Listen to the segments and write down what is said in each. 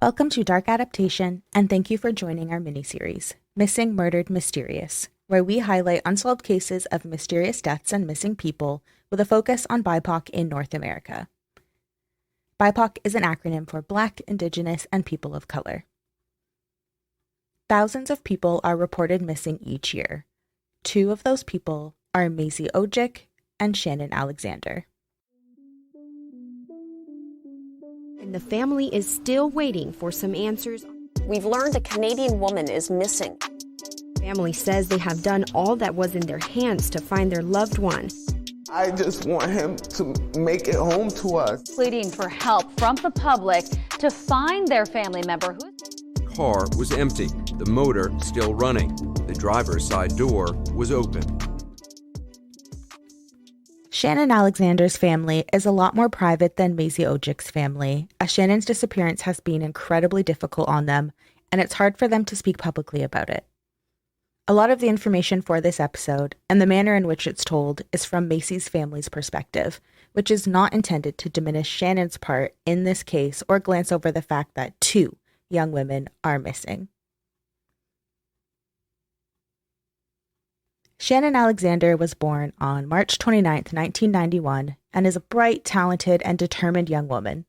Welcome to Dark Adaptation, and thank you for joining our miniseries, Missing, Murdered, Mysterious, where we highlight unsolved cases of mysterious deaths and missing people with a focus on BIPOC in North America. BIPOC is an acronym for Black, Indigenous, and People of Color. Thousands of people are reported missing each year. Two of those people are Maisy Odjick and Shannon Alexander. And the family is still waiting for some answers. We've learned a Canadian woman is missing. Family says they have done all that was in their hands to find their loved one. I just want him to make it home to us. Pleading for help from the public to find their family member. The car was empty, the motor still running. The driver's side door was open. Shannon Alexander's family is a lot more private than Maisy Odjick's family, as Shannon's disappearance has been incredibly difficult on them, and it's hard for them to speak publicly about it. A lot of the information for this episode, and the manner in which it's told, is from Maisy's family's perspective, which is not intended to diminish Shannon's part in this case or glance over the fact that two young women are missing. Shannon Alexander was born on March 29, 1991, and is a bright, talented, and determined young woman.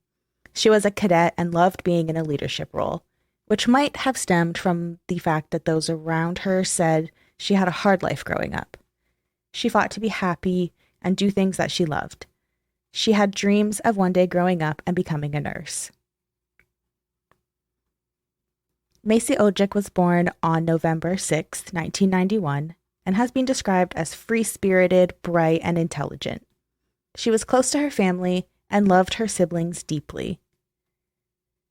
She was a cadet and loved being in a leadership role, which might have stemmed from the fact that those around her said she had a hard life growing up. She fought to be happy and do things that she loved. She had dreams of one day growing up and becoming a nurse. Maisy Odjick was born on November 6, 1991, and has been described as free-spirited, bright, and intelligent. She was close to her family and loved her siblings deeply.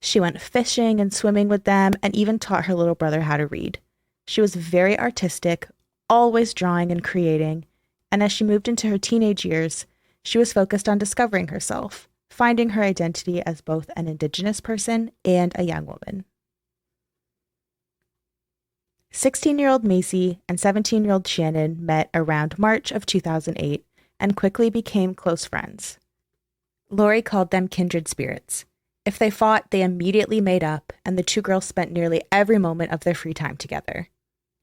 She went fishing and swimming with them and even taught her little brother how to read. She was very artistic, always drawing and creating, and as she moved into her teenage years, she was focused on discovering herself, finding her identity as both an Indigenous person and a young woman. 16-year-old Maisy and 17-year-old Shannon met around March of 2008 and quickly became close friends. Lori called them kindred spirits. If they fought, they immediately made up, and the two girls spent nearly every moment of their free time together.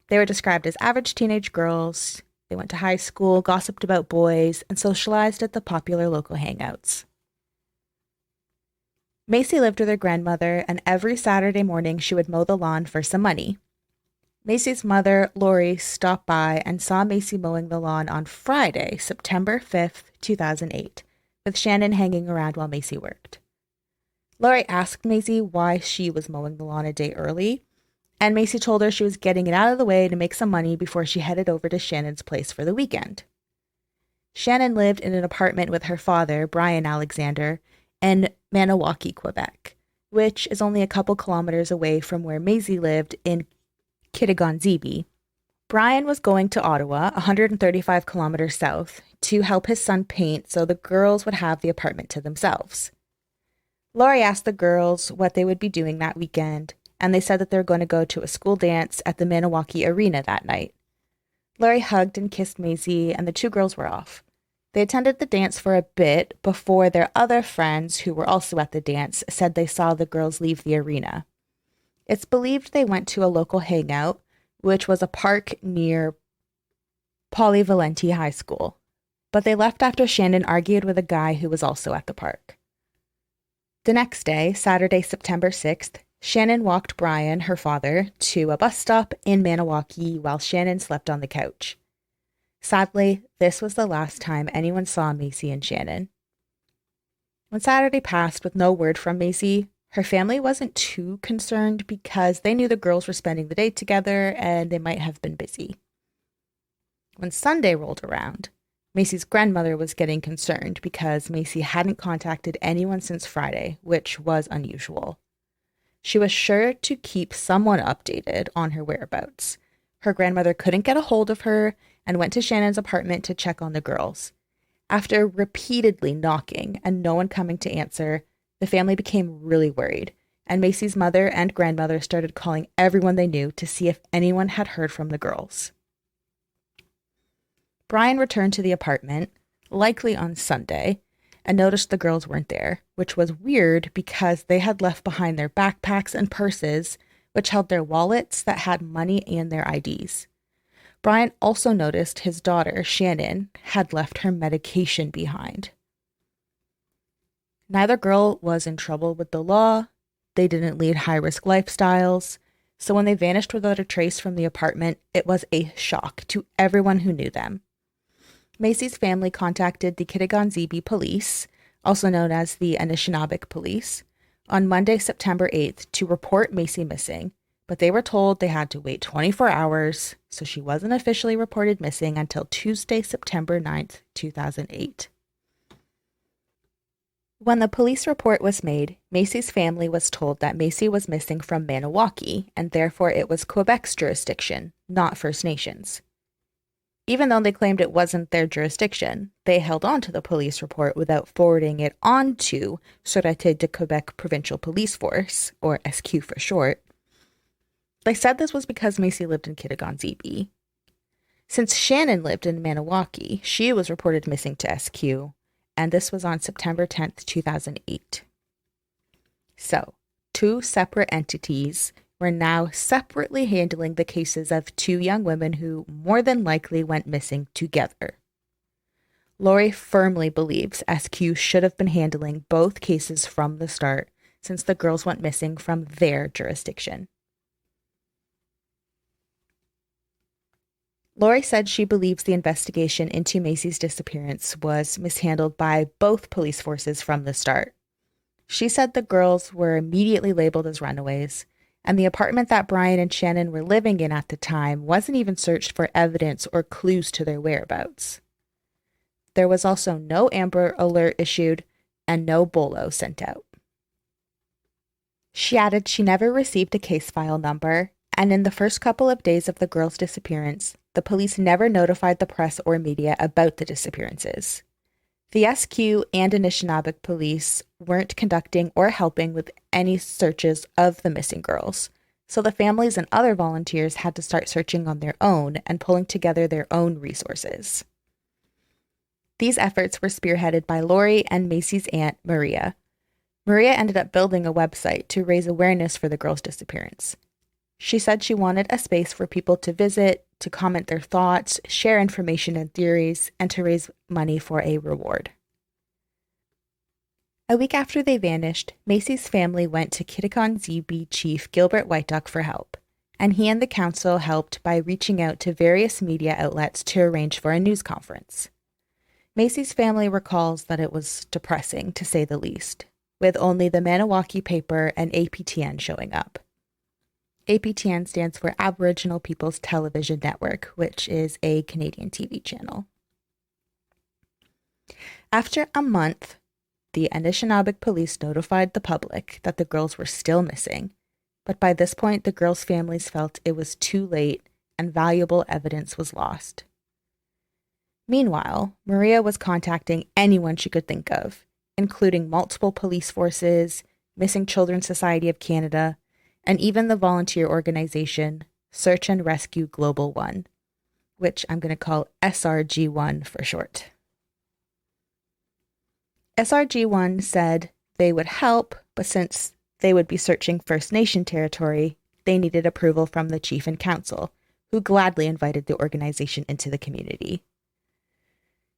They were described as average teenage girls. They went to high school, gossiped about boys, and socialized at the popular local hangouts. Maisy lived with her grandmother, and every Saturday morning she would mow the lawn for some money. Maisy's mother, Lori, stopped by and saw Maisy mowing the lawn on Friday, September 5th, 2008, with Shannon hanging around while Maisy worked. Lori asked Maisy why she was mowing the lawn a day early, and Maisy told her she was getting it out of the way to make some money before she headed over to Shannon's place for the weekend. Shannon lived in an apartment with her father, Brian Alexander, in Maniwaki, Quebec, which is only a couple kilometers away from where Maisy lived in Kitigan-Zibi. Brian was going to Ottawa, 135 kilometers south, to help his son paint so the girls would have the apartment to themselves. Lori asked the girls what they would be doing that weekend, and they said that they were going to go to a school dance at the Maniwaki Arena that night. Lori hugged and kissed Maisy, and the two girls were off. They attended the dance for a bit before their other friends, who were also at the dance, said they saw the girls leave the arena. It's believed they went to a local hangout, which was a park near Polyvalenti High School, but they left after Shannon argued with a guy who was also at the park. The next day, Saturday, September 6th, Shannon walked Brian, her father, to a bus stop in Maniwaki while Shannon slept on the couch. Sadly, this was the last time anyone saw Maisy and Shannon. When Saturday passed with no word from Maisy, her family wasn't too concerned because they knew the girls were spending the day together and they might have been busy. When Sunday rolled around, Maisy's grandmother was getting concerned because Maisy hadn't contacted anyone since Friday, which was unusual. She was sure to keep someone updated on her whereabouts. Her grandmother couldn't get a hold of her and went to Shannon's apartment to check on the girls. After repeatedly knocking and no one coming to answer, the family became really worried, and Maisy's mother and grandmother started calling everyone they knew to see if anyone had heard from the girls. Brian returned to the apartment, likely on Sunday, and noticed the girls weren't there, which was weird because they had left behind their backpacks and purses, which held their wallets that had money and their IDs. Brian also noticed his daughter, Shannon, had left her medication behind. Neither girl was in trouble with the law. They didn't lead high-risk lifestyles. So when they vanished without a trace from the apartment, it was a shock to everyone who knew them. Maisy's family contacted the Kitigan-Zibi police, also known as the Anishinaabeg police, on Monday, September 8th to report Maisy missing, but they were told they had to wait 24 hours, so she wasn't officially reported missing until Tuesday, September 9th, 2008. When the police report was made, Maisy's family was told that Maisy was missing from Maniwaki, and therefore it was Quebec's jurisdiction, not First Nations. Even though they claimed it wasn't their jurisdiction, they held on to the police report without forwarding it on to Sûreté de Québec Provincial Police Force, or SQ for short. They said this was because Maisy lived in Kitigan-Zibi. Since Shannon lived in Maniwaki, she was reported missing to SQ, and this was on September 10th, 2008. So, two separate entities were now separately handling the cases of two young women who more than likely went missing together. Lori firmly believes SQ should have been handling both cases from the start, since the girls went missing from their jurisdiction. Lori said she believes the investigation into Maisy's disappearance was mishandled by both police forces from the start. She said the girls were immediately labeled as runaways, and the apartment that Brian and Shannon were living in at the time wasn't even searched for evidence or clues to their whereabouts. There was also no Amber Alert issued and no BOLO sent out. She added she never received a case file number, and in the first couple of days of the girls' disappearance, the police never notified the press or media about the disappearances. The SQ and Anishinaabeg police weren't conducting or helping with any searches of the missing girls, so the families and other volunteers had to start searching on their own and pulling together their own resources. These efforts were spearheaded by Lori and Maisy's aunt, Maria. Maria ended up building a website to raise awareness for the girls' disappearance. She said she wanted a space for people to visit, to comment their thoughts, share information and theories, and to raise money for a reward. A week after they vanished, Maisy's family went to Kitigan-Zibi Chief Gilbert Whiteduck for help, and he and the council helped by reaching out to various media outlets to arrange for a news conference. Maisy's family recalls that it was depressing, to say the least, with only the Maniwaki paper and APTN showing up. APTN stands for Aboriginal People's Television Network, which is a Canadian TV channel. After a month, the Anishinaabeg police notified the public that the girls were still missing, but by this point the girls' families felt it was too late and valuable evidence was lost. Meanwhile, Maria was contacting anyone she could think of, including multiple police forces, Missing Children Society of Canada, and even the volunteer organization Search and Rescue Global One, which I'm going to call SRG1 for short. SRG1 said they would help, but since they would be searching First Nation territory, they needed approval from the chief and council, who gladly invited the organization into the community.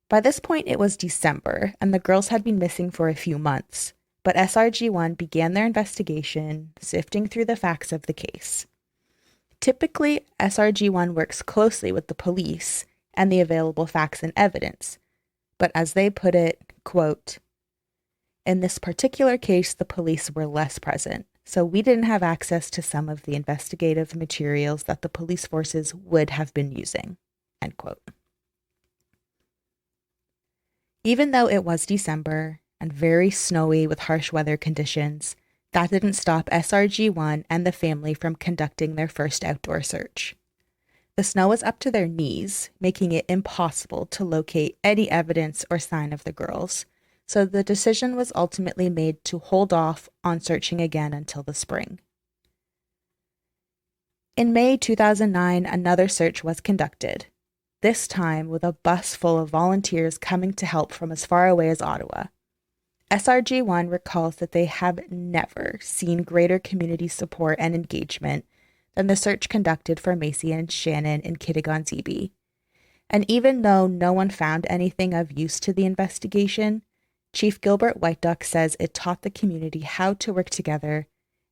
By this point, it was December, and the girls had been missing for a few months. But SRG1 began their investigation, sifting through the facts of the case. Typically, SRG1 works closely with the police and the available facts and evidence. But as they put it, quote, "In this particular case, the police were less present, so we didn't have access to some of the investigative materials that the police forces would have been using," end quote. Even though it was December and very snowy with harsh weather conditions, that didn't stop SRG1 and the family from conducting their first outdoor search. The snow was up to their knees, making it impossible to locate any evidence or sign of the girls, so the decision was ultimately made to hold off on searching again until the spring. In May 2009, another search was conducted, this time with a bus full of volunteers coming to help from as far away as Ottawa. SRG1 recalls that they have never seen greater community support and engagement than the search conducted for Maisy and Shannon in Kitigan-Zibi. And even though no one found anything of use to the investigation, Chief Gilbert Whiteduck says it taught the community how to work together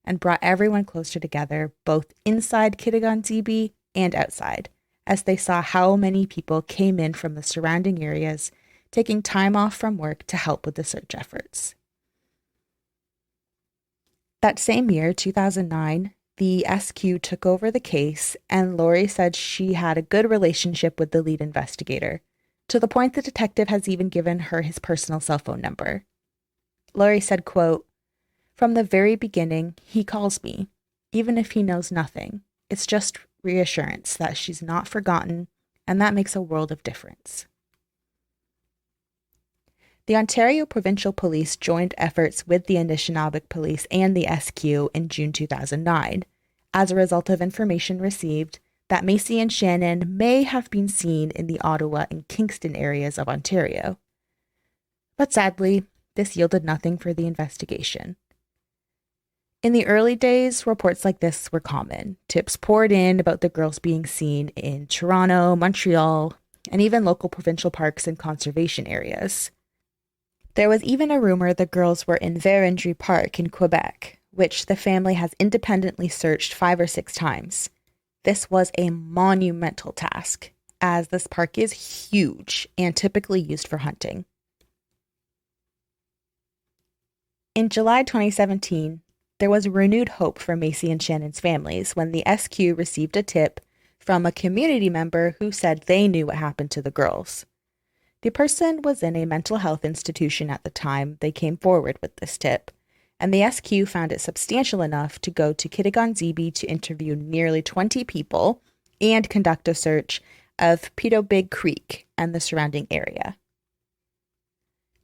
and brought everyone closer together, both inside Kitigan-Zibi and outside, as they saw how many people came in from the surrounding areas, taking time off from work to help with the search efforts. That same year, 2009, the SQ took over the case, and Lori said she had a good relationship with the lead investigator, to the point the detective has even given her his personal cell phone number. Lori said, quote, "From the very beginning, he calls me, even if he knows nothing. It's just reassurance that she's not forgotten, and that makes a world of difference." The Ontario Provincial Police joined efforts with the Anishinaabe Police and the SQ in June 2009, as a result of information received that Maisy and Shannon may have been seen in the Ottawa and Kingston areas of Ontario. But sadly, this yielded nothing for the investigation. In the early days, reports like this were common. Tips poured in about the girls being seen in Toronto, Montreal, and even local provincial parks and conservation areas. There was even a rumor the girls were in Vérendrye Park in Quebec, which the family has independently searched 5 or 6 times. This was a monumental task, as this park is huge and typically used for hunting. In July 2017, there was renewed hope for Maisy and Shannon's families when the SQ received a tip from a community member who said they knew what happened to the girls. The person was in a mental health institution at the time they came forward with this tip, and the SQ found it substantial enough to go to Kitigan-Zibi to interview nearly 20 people and conduct a search of Pedo Big Creek and the surrounding area.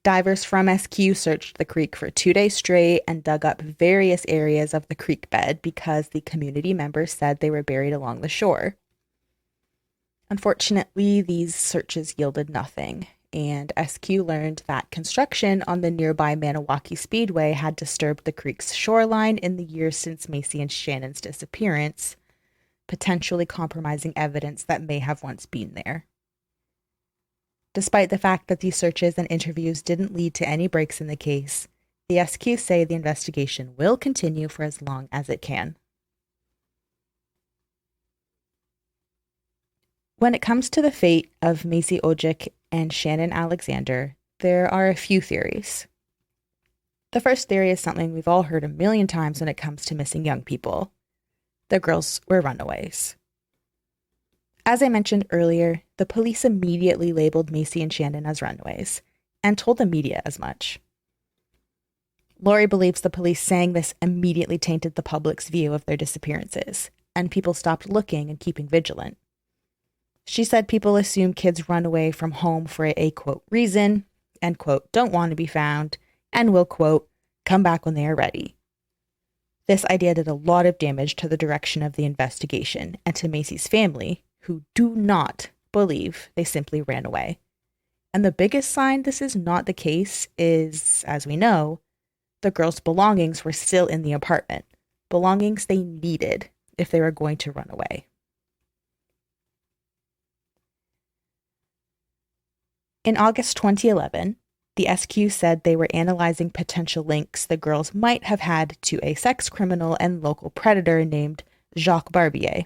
Divers from SQ searched the creek for 2 days straight and dug up various areas of the creek bed because the community members said they were buried along the shore. Unfortunately, these searches yielded nothing, and SQ learned that construction on the nearby Maniwaki Speedway had disturbed the creek's shoreline in the years since Maisy and Shannon's disappearance, potentially compromising evidence that may have once been there. Despite the fact that these searches and interviews didn't lead to any breaks in the case, the SQ say the investigation will continue for as long as it can. When it comes to the fate of Maisy Odjick and Shannon Alexander, there are a few theories. The first theory is something we've all heard a million times when it comes to missing young people. The girls were runaways. As I mentioned earlier, the police immediately labeled Maisy and Shannon as runaways, and told the media as much. Lori believes the police saying this immediately tainted the public's view of their disappearances, and people stopped looking and keeping vigilant. She said people assume kids run away from home for a quote, reason, and, quote, don't want to be found, and will, quote, come back when they are ready. This idea did a lot of damage to the direction of the investigation and to Maisy's family, who do not believe they simply ran away. And the biggest sign this is not the case is, as we know, the girls' belongings were still in the apartment, belongings they needed if they were going to run away. In August 2011, the SQ said they were analyzing potential links the girls might have had to a sex criminal and local predator named Jacques Barbier.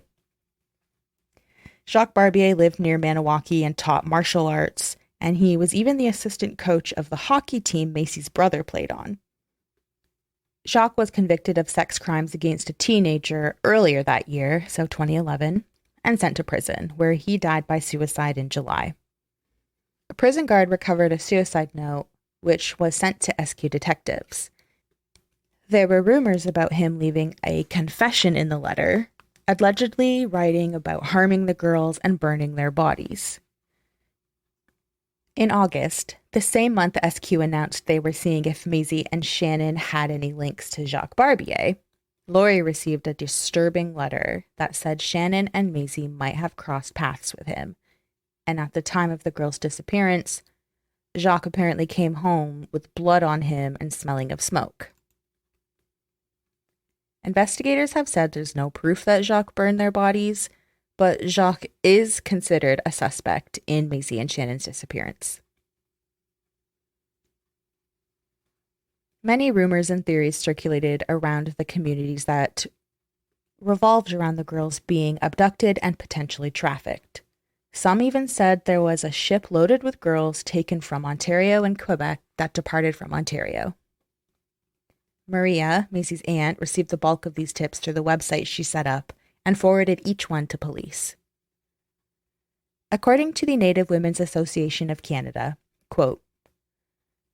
Jacques Barbier lived near Maniwaki and taught martial arts, and he was even the assistant coach of the hockey team Maisy's brother played on. Jacques was convicted of sex crimes against a teenager earlier that year, so 2011, and sent to prison, where he died by suicide in July. A prison guard recovered a suicide note, which was sent to SQ detectives. There were rumors about him leaving a confession in the letter, allegedly writing about harming the girls and burning their bodies. In August, the same month SQ announced they were seeing if Maisy and Shannon had any links to Jacques Barbier, Lori received a disturbing letter that said Shannon and Maisy might have crossed paths with him, and at the time of the girls' disappearance, Jacques apparently came home with blood on him and smelling of smoke. Investigators have said there's no proof that Jacques burned their bodies, but Jacques is considered a suspect in Maisy and Shannon's disappearance. Many rumors and theories circulated around the communities that revolved around the girls being abducted and potentially trafficked. Some even said there was a ship loaded with girls taken from Ontario and Quebec that departed from Ontario. Maria, Maisy's aunt, received the bulk of these tips through the website she set up and forwarded each one to police. According to the Native Women's Association of Canada, quote,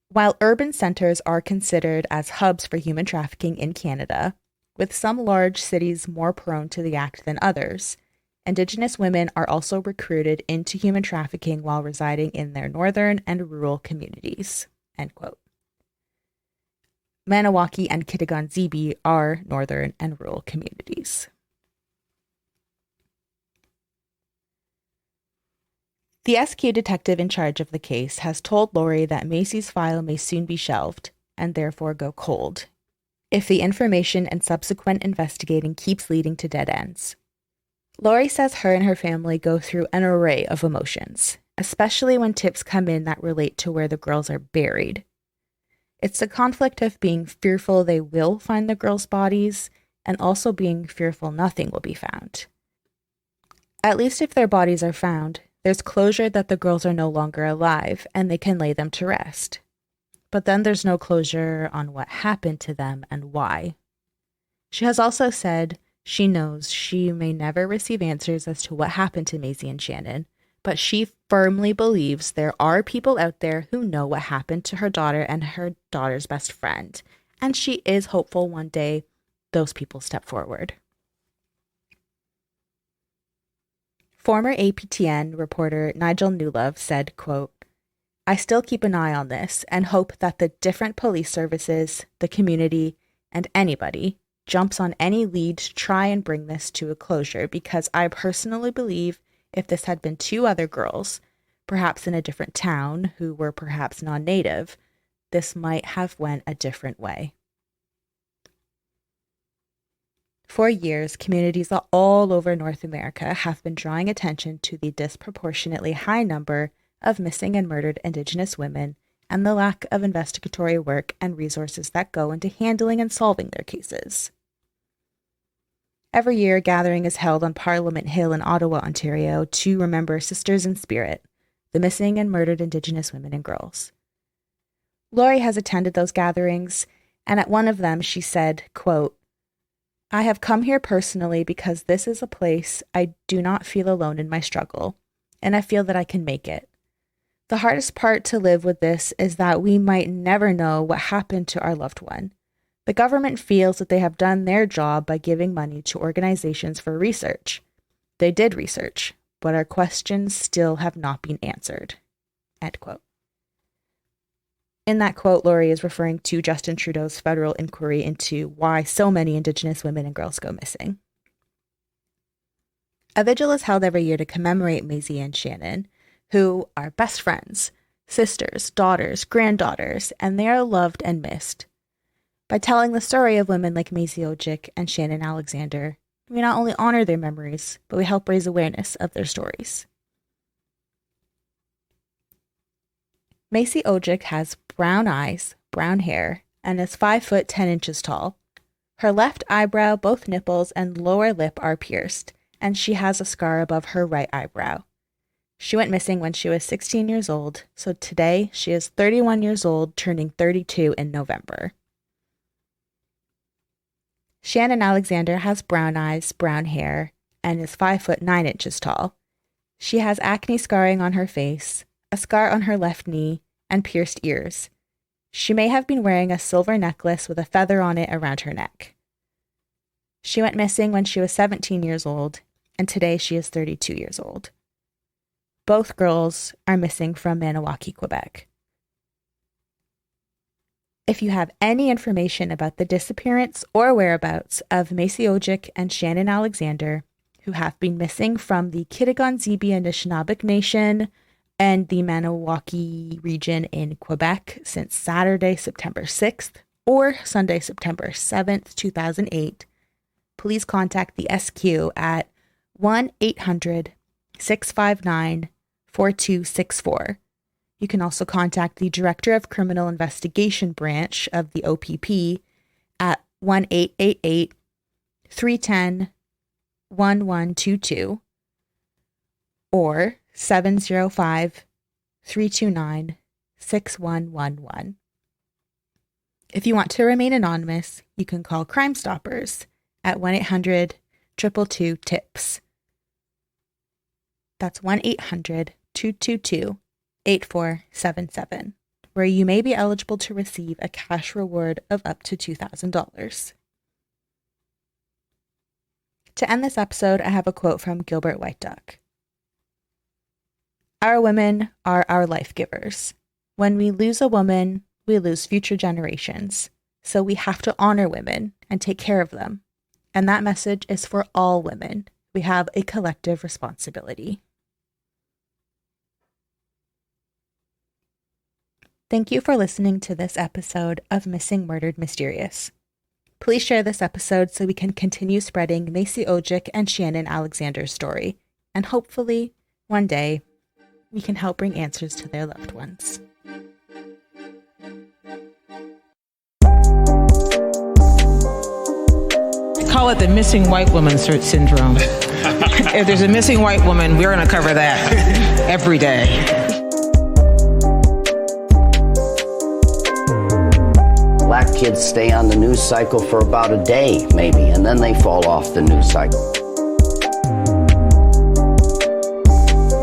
while urban centers are considered as hubs for human trafficking in Canada, with some large cities more prone to the act than others, Indigenous women are also recruited into human trafficking while residing in their northern and rural communities, end quote. Maniwaki and Kitigan-Zibi are northern and rural communities. The SQ detective in charge of the case has told Lori that Maisy's file may soon be shelved and therefore go cold if the information and subsequent investigating keeps leading to dead ends. Lori says her and her family go through an array of emotions, especially when tips come in that relate to where the girls are buried. It's a conflict of being fearful they will find the girls' bodies and also being fearful nothing will be found. At least if their bodies are found, there's closure that the girls are no longer alive and they can lay them to rest. But then there's no closure on what happened to them and why. She has also said she knows she may never receive answers as to what happened to Maisy and Shannon, but she firmly believes there are people out there who know what happened to her daughter and her daughter's best friend, and she is hopeful one day those people step forward. Former APTN reporter Nigel Newlove said, quote, I still keep an eye on this and hope that the different police services, the community, and anybody jumps on any lead to try and bring this to a closure, because I personally believe if this had been two other girls, perhaps in a different town, who were perhaps non-native, this might have went a different way. For years, communities all over North America have been drawing attention to the disproportionately high number of missing and murdered Indigenous women and the lack of investigatory work and resources that go into handling and solving their cases. Every year, a gathering is held on Parliament Hill in Ottawa, Ontario, to remember Sisters in Spirit, the missing and murdered Indigenous women and girls. Lori has attended those gatherings, and at one of them she said, quote, I have come here personally because this is a place I do not feel alone in my struggle, and I feel that I can make it. The hardest part to live with this is that we might never know what happened to our loved one. The government feels that they have done their job by giving money to organizations for research. They did research, but our questions still have not been answered. End quote. In that quote, Lori is referring to Justin Trudeau's federal inquiry into why so many Indigenous women and girls go missing. A vigil is held every year to commemorate Maisy and Shannon, who are best friends, sisters, daughters, granddaughters, and they are loved and missed. By telling the story of women like Maisy Odjick and Shannon Alexander, we not only honor their memories, but we help raise awareness of their stories. Maisy Odjick has brown eyes, brown hair, and is 5 foot 10 inches tall. Her left eyebrow, both nipples, and lower lip are pierced, and she has a scar above her right eyebrow. She went missing when she was 16 years old, so today she is 31 years old, turning 32 in November. Shannon Alexander has brown eyes, brown hair, and is 5 foot 9 inches tall. She has acne scarring on her face, a scar on her left knee, and pierced ears. She may have been wearing a silver necklace with a feather on it around her neck. She went missing when she was 17 years old, and today she is 32 years old. Both girls are missing from Maniwaki, Quebec. If you have any information about the disappearance or whereabouts of Maisy Odjick and Shannon Alexander, who have been missing from the Kitigan-Zibi Anishinaabeg Nation, and the Maniwaki region in Quebec since Saturday, September 6th or Sunday, September 7th, 2008, please contact the SQ at 1-800-659-4264. You can also contact the Director of Criminal Investigation Branch of the OPP at 1-888-310-1122 or 705-329-6111. If you want to remain anonymous, you can call Crime Stoppers at 1-800-222-TIPS. That's 1-800-222-8477, where you may be eligible to receive a cash reward of up to $2,000. To end this episode, I have a quote from Gilbert White Duck. Our women are our life givers. When we lose a woman, we lose future generations. So we have to honor women and take care of them. And that message is for all women. We have a collective responsibility. Thank you for listening to this episode of Missing, Murdered, Mysterious. Please share this episode so we can continue spreading Maisy Odjick and Shannon Alexander's story. And hopefully, one day, we can help bring answers to their loved ones. Call it the missing white woman syndrome. If there's a missing white woman, we're going to cover that every day. Black kids stay on the news cycle for about a day, maybe, and then they fall off the news cycle.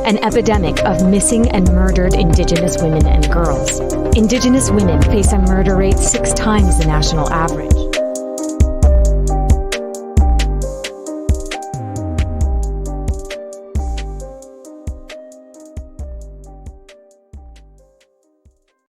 An epidemic of missing and murdered Indigenous women and girls. Indigenous women face a murder rate 6 times the national average.